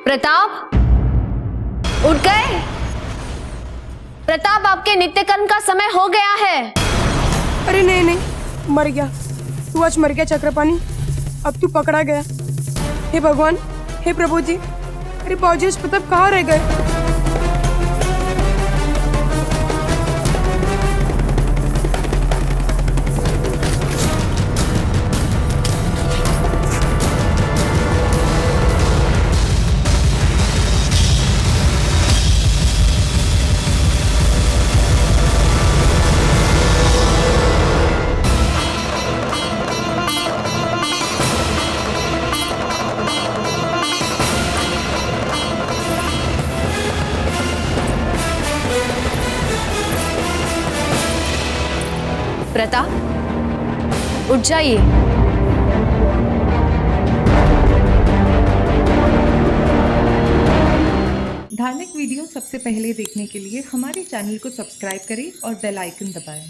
प्रताप, उठ गए? प्रताप, आपके नित्य कर्म का समय हो गया है। अरे नहीं नहीं, मर गया तू, आज मर गया चक्रपाणी। अब तू पकड़ा गया। हे भगवान, हे प्रभु जी, अरे बाबूजी प्रताप कहाँ रह गए? प्रताप, उठ जाइए। धार्मिक वीडियो सबसे पहले देखने के लिए हमारे चैनल को सब्सक्राइब करें और बेल आइकन दबाएं।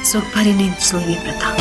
सुख भरी नींद सोइए प्रताप।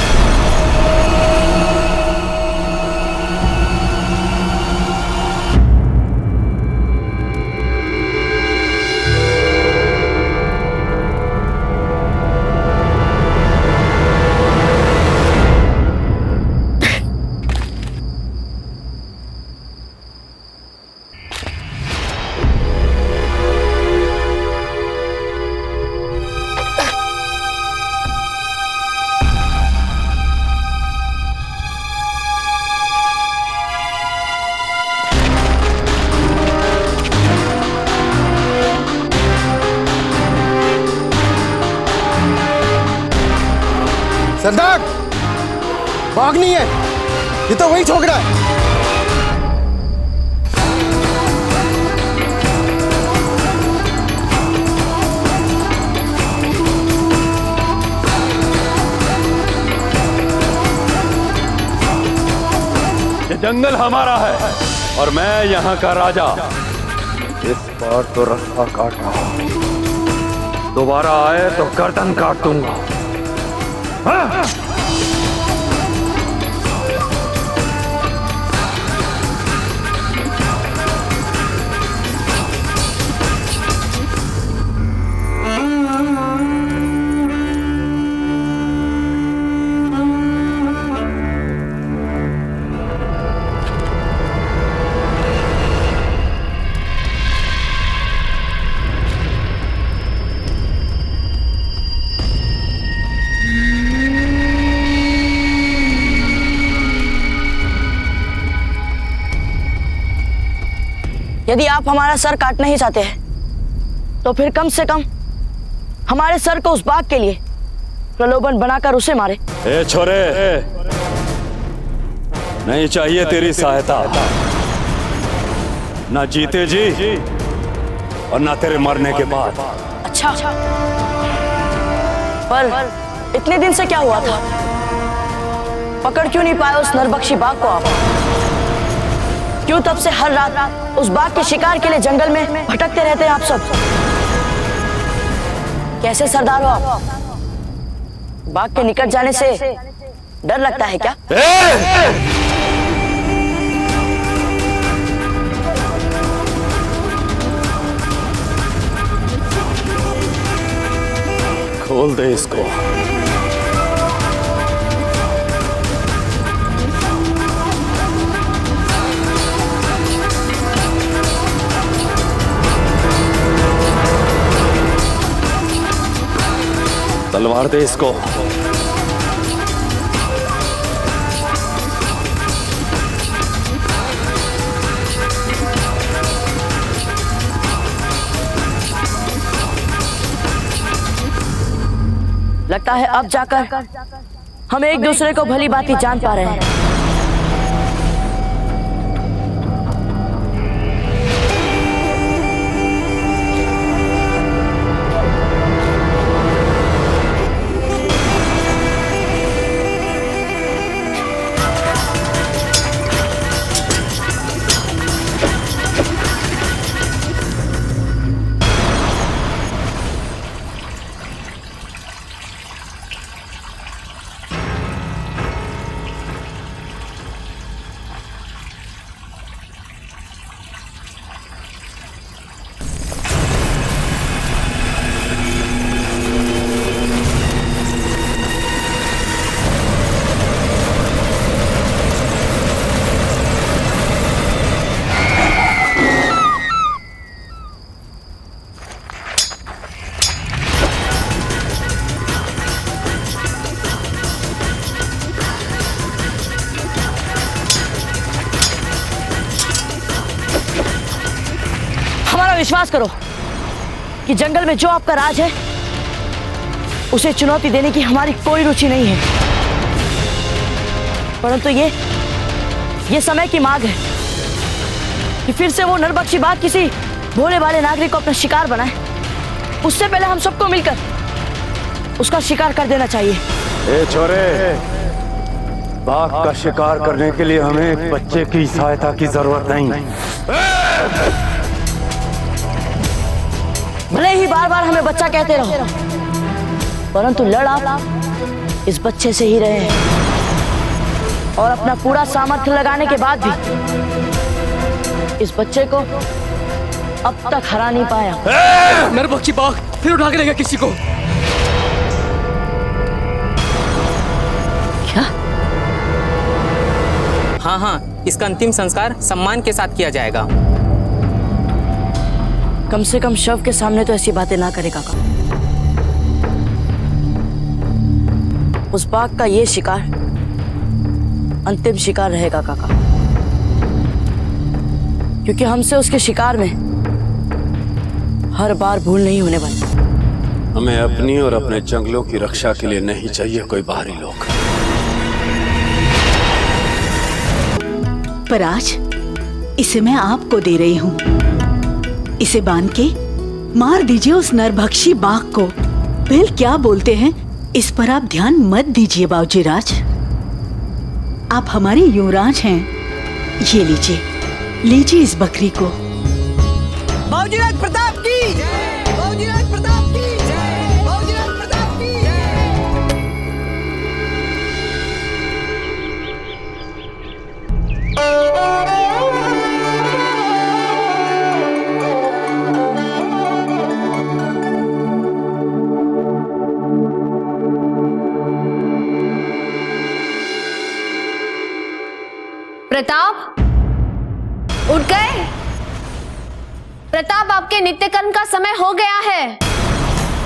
सरदार, भाग नहीं है, ये तो वही ठोक रहा है। ये जंगल हमारा है और मैं यहाँ का राजा। इस बार तो रास्ता काटा, दोबारा आए तो गर्दन काट दूंगा। हाँ? यदि आप हमारा सर काटना ही चाहते हैं तो फिर कम से कम हमारे सर को उस बाघ के लिए प्रलोभन बनाकर उसे मारे। ए छोरे, नहीं चाहिए तेरी सहायता, ना जीते जी और ना तेरे मरने के बाद। अच्छा, पर इतने दिन से क्या हुआ था? पकड़ क्यों नहीं पाए उस नरभक्षी बाघ को आप? क्यों तब से हर रात उस बाघ के शिकार के लिए जंगल में भटकते रहते हैं आप सब? कैसे सरदार हो आप? बाघ के निकट जाने से डर लगता है क्या? खोल दे इसको। तलवार दे इसको। लगता है अब जाकर हम एक दूसरे को भली भांति जान पा रहे हैं। विश्वास करो कि जंगल में जो आपका राज है उसे चुनौती देने की हमारी कोई रुचि नहीं है, परंतु ये समय की मांग है कि फिर से वो नरबख्शी बाघ किसी भोले भाले नागरिक को अपना शिकार बनाए। उससे पहले हम सबको मिलकर उसका शिकार कर देना चाहिए। ए छोरे, बाघ का शिकार करने के लिए हमें एक बच्चे की सहायता की जरूरत नहीं। भले ही बार बार हमें बच्चा कहते रहो, परंतु लड़ आप इस बच्चे से ही रहे हैं और अपना पूरा सामर्थ्य लगाने के बाद भी इस बच्चे को अब तक हरा नहीं पाया। नरबख्शी बाघ फिर उठा के लेगा किसी को। क्या? हाँ, इसका अंतिम संस्कार सम्मान के साथ किया जाएगा। कम से कम शव के सामने तो ऐसी बातें ना करे काका। उस बाघ का ये शिकार अंतिम शिकार रहेगा काका, क्योंकि हमसे उसके शिकार में हर बार भूल नहीं होने वाली। हमें अपनी और अपने जंगलों की रक्षा के लिए नहीं चाहिए कोई बाहरी लोग। पर आज इसे मैं आपको दे रही हूँ। इसे बांध के मार दीजिए उस नरभक्षी बाघ को। बिल क्या बोलते हैं इस पर आप ध्यान मत दीजिए बाबूजी राज। आप हमारे युवराज हैं। ये लीजिए, लीजिए इस बकरी को। बाबूजी राज प्रताप की जय, बाबूजी राज प्रताप की जय, बाबूजी राज प्रताप की जय। प्रताप, उठ गए? प्रताप, आपके नित्य कर्म का समय हो गया है।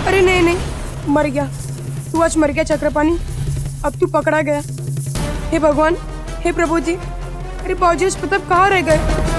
अरे नहीं नहीं, मर गया तू, आज मर गया चक्रपाणी। अब तू पकड़ा गया। हे भगवान, हे प्रभु जी, अरे बाबूजी प्रताप कहाँ रह गए?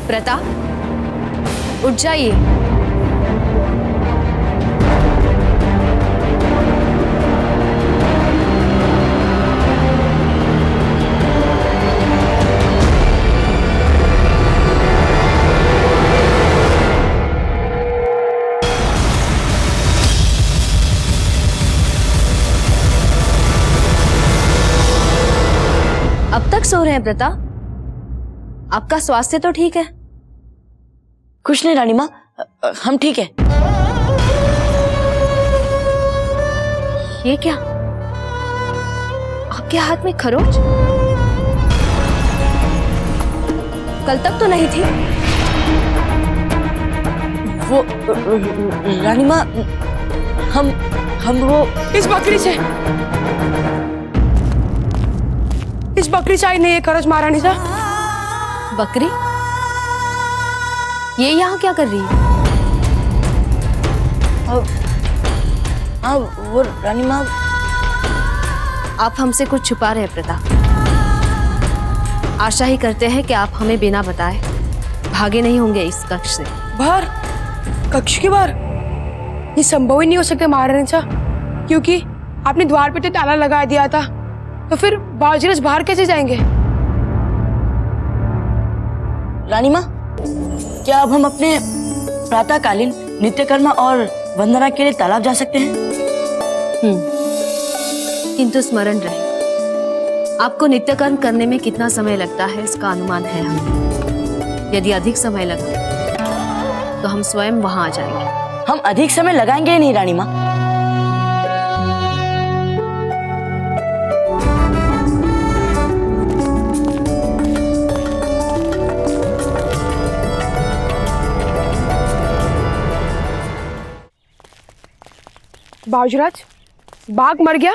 प्रताप, उठ जाइए। अब तक सो रहे हैं प्रताप? आपका स्वास्थ्य तो ठीक है? कुछ नहीं रानी माँ, हम ठीक है। ये क्या? आपके हाथ में खरोच? कल तक तो नहीं थी। वो रानी माँ, हम वो इस बकरी से आई नहीं है खरोच महारानी सा। बकरी? ये यहाँ क्या कर रही है? हाँ वो रानी माँ, आप हमसे कुछ छुपा रहे हैं प्रताप। आशा ही करते हैं कि आप हमें बिना बताए भागे नहीं होंगे इस कक्ष से। बाहर? कक्ष के बाहर? ये संभव ही नहीं हो सकता महारानी सा, क्योंकि आपने द्वार पे तो ताला लगा दिया था, तो फिर बावजीराज बाहर कैसे जाएंगे? रानी माँ, क्या अब हम अपने प्रातःकालीन नित्यकर्म और वंदना के लिए तालाब जा सकते हैं? किंतु स्मरण रहे, आपको नित्यकर्म करने में कितना समय लगता है इसका अनुमान है हमें। यदि अधिक समय लगा तो हम स्वयं वहां आ जाएंगे। हम अधिक समय लगाएंगे ही नहीं रानी माँ। बावजीराज, बाघ मर गया?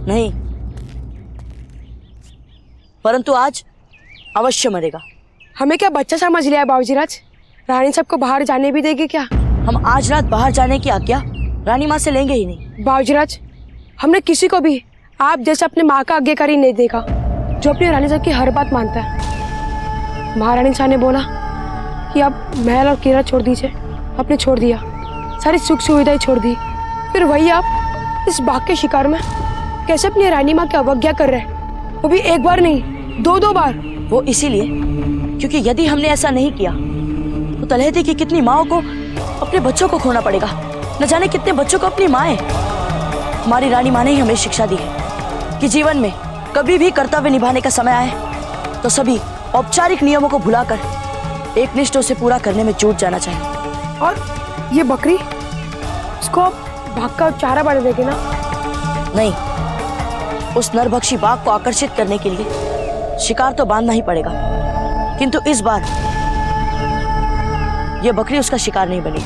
नहीं, परंतु आज अवश्य मरेगा। हमें क्या बच्चा समझ लिया है बावजीराज? रानी सबको बाहर जाने भी देगी क्या? हम आज रात बाहर जाने की आज्ञा रानी माँ से लेंगे ही नहीं। बावजीराज, हमने किसी को भी आप जैसे अपने माँ का आज्ञाकारी नहीं देखा, जो अपनी रानी साहब की हर बात मानता है। महारानी साहब ने बोला कि आप महल और किला छोड़ दीजिए, आपने छोड़ दिया। सारी सुख सुविधाएं छोड़ दी, फिर वही आप इस बाघ के शिकार में कैसे अपनी रानी माँ की अवज्ञा कर रहे हैं? वो भी एक बार नहीं, दो बार। वो इसीलिए क्योंकि यदि हमने ऐसा नहीं किया तो तलहटी की कितनी माँओं को अपने बच्चों को खोना पड़ेगा। न जाने कितने बच्चों को अपनी माँ है। हमारी रानी माँ ने ही हमें शिक्षा दी है कि जीवन में कभी भी कर्तव्य निभाने का समय आए तो सभी औपचारिक नियमों को भुलाकर एक निष्ठ उसे पूरा करने में जुट जाना चाहिए। और ये बकरी, इसको आप बाघ का चारा बना देंगे ना? नहीं, उस नरभक्षी बाघ को आकर्षित करने के लिए शिकार तो बांधना ही पड़ेगा, किंतु इस बार यह बकरी उसका शिकार नहीं बनी।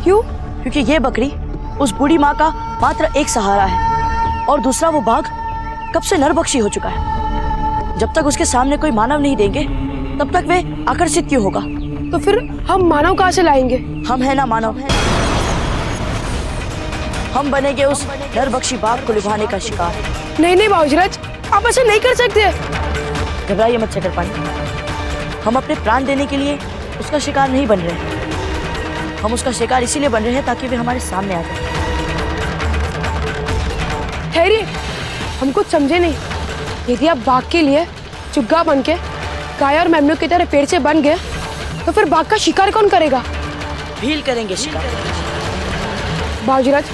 क्यों? क्योंकि यह बकरी उस बूढ़ी माँ का मात्र एक सहारा है और दूसरा वो बाघ कब से नरभक्षी हो चुका है। जब तक उसके सामने कोई मानव नहीं देंगे तब तक वे आकर्षित क्यों होगा? तो फिर हम मानव कहाँ से लाएंगे? हम है ना मानव, हम बनेंगे उस नरभक्षी बाघ को लुभाने का शिकार। नहीं बावजीराज, आप ऐसा नहीं कर सकते। घबराइए मत चक्रपाणी, हम अपने प्राण देने के लिए उसका शिकार नहीं बन रहे। हम उसका शिकार इसीलिए बन रहे हैं ताकि वे हमारे सामने आ जाए। ठहरिए, हम कुछ समझे नहीं। यदि आप बाघ के लिए चुग्गा बन के गाय और मेमनों की तरह पेड़ से बन गए तो फिर बाघ का शिकार कौन करेगा? भील करेंगे शिकार। बावजीराज,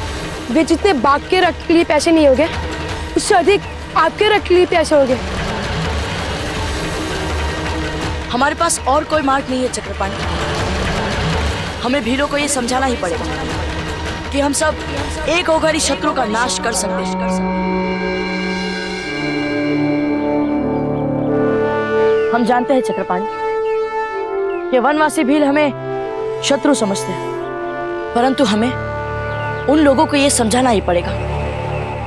वे जितने बाघ के रक्त के लिए पैसे नहीं होंगे उससे अधिक आपके रक्त के लिए पैसे होंगे। हमारे पास और कोई मार्ग नहीं है चक्रपाणी। हमें भीलों को ये समझाना ही पड़ेगा कि हम सब एक होकर इस शत्रु का नाश कर सकते हैं। हम जानते हैं चक्रपाणी, ये वनवासी भील हमें शत्रु समझते हैं, परंतु हमें उन लोगों को ये समझाना ही पड़ेगा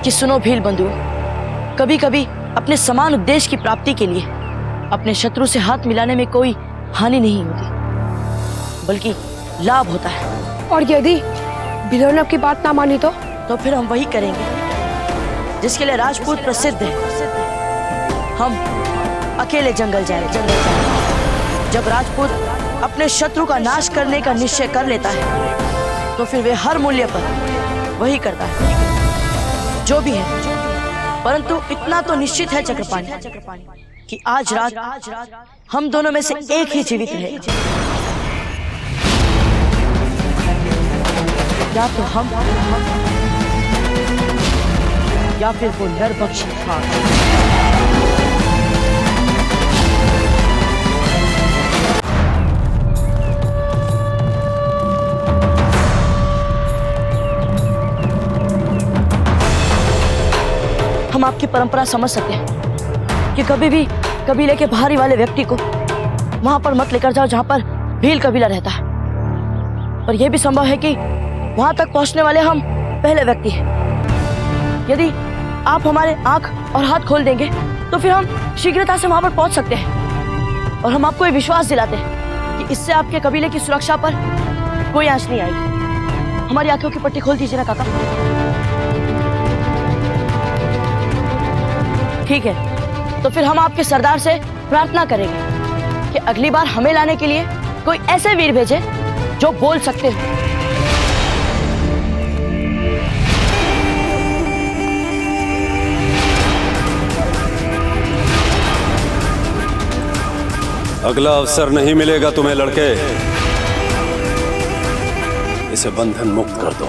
कि सुनो भील बंधुओं, कभी कभी अपने समान उद्देश्य की प्राप्ति के लिए अपने शत्रु से हाथ मिलाने में कोई हानि नहीं होती बल्कि लाभ होता है। और यदि भीलों ने आपकी बात ना मानी तो फिर हम वही करेंगे जिसके लिए राजपूत प्रसिद्ध है। हम अकेले जंगल जाए। जब राजपूत अपने शत्रु का नाश करने का निश्चय कर लेता है तो फिर वे हर मूल्य पर वही करता है, जो भी है। परंतु इतना तो निश्चित है चक्रपाणी कि आज रात हम दोनों में से एक ही जीवित रहेगा, या तो हम या फिर वो नरभक्षी बाघ। हम आपकी परंपरा समझ सकते हैं कि कभी भी कबीले के बाहरी वाले व्यक्ति को वहां पर मत लेकर जाओ जहां पर भील कबीला रहता है। पर यह भी संभव है कि वहां तक पहुंचने वाले हम पहले व्यक्ति हैं। यदि आप हमारे आंख और हाथ खोल देंगे तो फिर हम शीघ्रता से वहां पर पहुंच सकते हैं। और हम आपको ये विश्वास दिलाते हैं कि इससे आपके कबीले की सुरक्षा पर कोई आंच नहीं आएगी। हमारी आंखों की पट्टी खोल दीजिए ना काका। ठीक है, तो फिर हम आपके सरदार से प्रार्थना करेंगे कि अगली बार हमें लाने के लिए कोई ऐसे वीर भेजे जो बोल सकते हो। अगला अवसर नहीं मिलेगा तुम्हें लड़के, इसे बंधन मुक्त कर दो।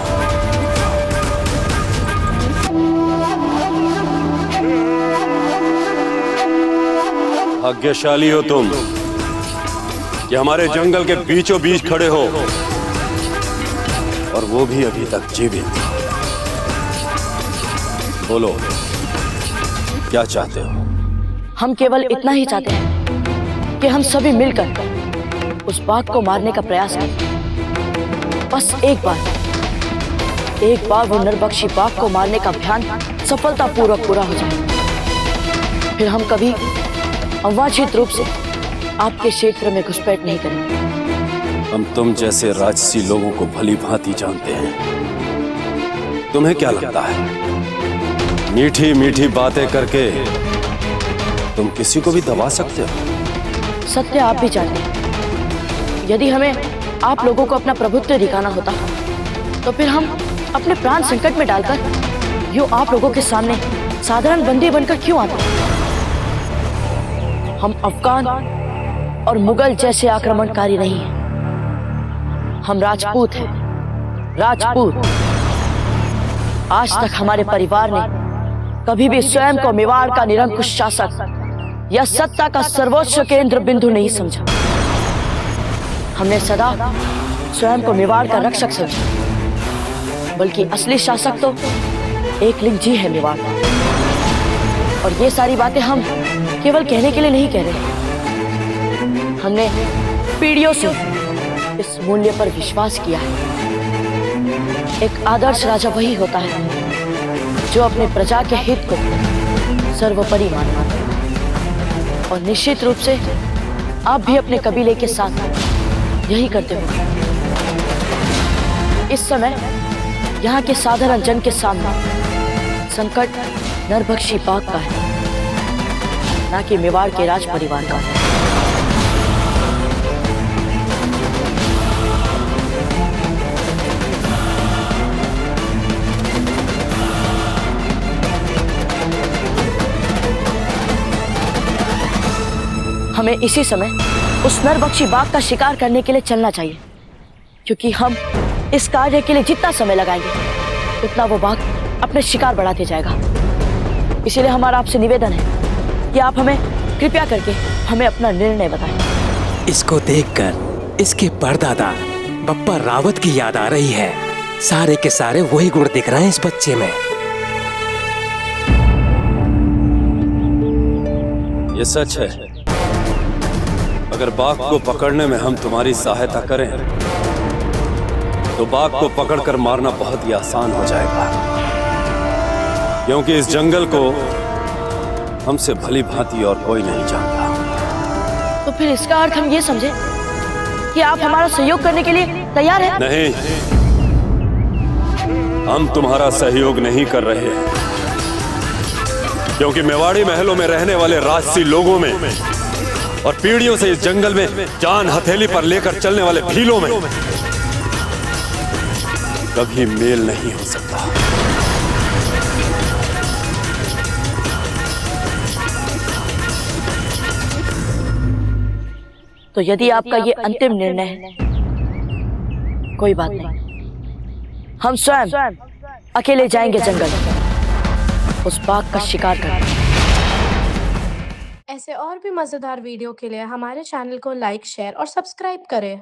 भाग्यशाली हो तुम कि हमारे जंगल के बीचों बीच खड़े हो, और वो भी अभी तक जीवित। बोलो, क्या चाहते हो? हम केवल इतना ही चाहते हैं कि हम सभी मिलकर उस बाघ को मारने का प्रयास करें। बस एक बार वो नरभक्षी बाघ को मारने का अभियान सफलतापूर्वक पूरा हो जाए, फिर हम कभी अवांछित रूप से आपके क्षेत्र में घुसपैठ नहीं करेंगे। हम तुम जैसे राजसी लोगों को भली भांति जानते हैं। तुम्हें क्या लगता है मीठी मीठी बातें करके तुम किसी को भी दबा सकते हो? सत्य आप भी जानते हैं। यदि हमें आप लोगों को अपना प्रभुत्व दिखाना होता तो फिर हम अपने प्राण संकट में डालकर यूं आप लोगों के सामने साधारण बंदी बनकर क्यों आते? हम अफगान और मुगल जैसे आक्रमणकारी नहीं हैं। हम राजपूत हैं, राजपूत। आज तक हमारे परिवार ने कभी भी स्वयं को मेवाड़ का निरंकुश शासक या सत्ता का सर्वोच्च केंद्र बिंदु नहीं समझा। हमने सदा स्वयं को मेवाड़ का रक्षक समझा, बल्कि असली शासक तो एकलिंग जी है मेवाड़। और ये सारी बातें हम केवल कहने के लिए नहीं कह रहे। हमने पीढ़ियों से इस मूल्य पर विश्वास किया है। एक आदर्श राजा वही होता है जो अपने प्रजा के हित को सर्वोपरि मानता है। और निश्चित रूप से आप भी अपने कबीले के साथ यही करते हो। इस समय यहाँ के साधारण जन के सामने संकट नरभक्षी बाघ का है, ना कि मेवाड़ के राज परिवार का। हमें इसी समय उस नरभक्षी बाघ का शिकार करने के लिए चलना चाहिए, क्योंकि हम इस कार्य के लिए जितना समय लगाएंगे उतना वो बाघ अपने शिकार बढ़ाते जाएगा। इसीलिए हमारा आपसे निवेदन है कि आप हमें कृपया करके हमें अपना निर्णय बताएं। इसको देखकर इसके परदादा बप्पा रावत की याद आ रही है। सारे के सारे वही गुण दिख रहे हैं इस बच्चे में। ये सच है। अगर बाघ को पकड़ने में हम तुम्हारी सहायता करें तो बाघ को पकड़कर मारना बहुत ही आसान हो जाएगा, क्योंकि इस जंगल को हमसे भली भांति और कोई नहीं जानता। तो फिर इसका अर्थ हम ये समझे कि आप हमारा सहयोग करने के लिए तैयार हैं? नहीं, हम तुम्हारा सहयोग नहीं कर रहे हैं। क्योंकि मेवाड़ी महलों में रहने वाले राजसी लोगों में और पीढ़ियों से इस जंगल में जान हथेली पर लेकर चलने वाले भीलों में कभी मेल नहीं हो सकता। तो यदि आपका ये अंतिम निर्णय है, कोई बात नहीं, हम स्वयं अकेले जाएंगे जंगल उस बाघ का शिकार करने। ऐसे और भी मजेदार वीडियो के लिए हमारे चैनल को लाइक, शेयर और सब्सक्राइब करें।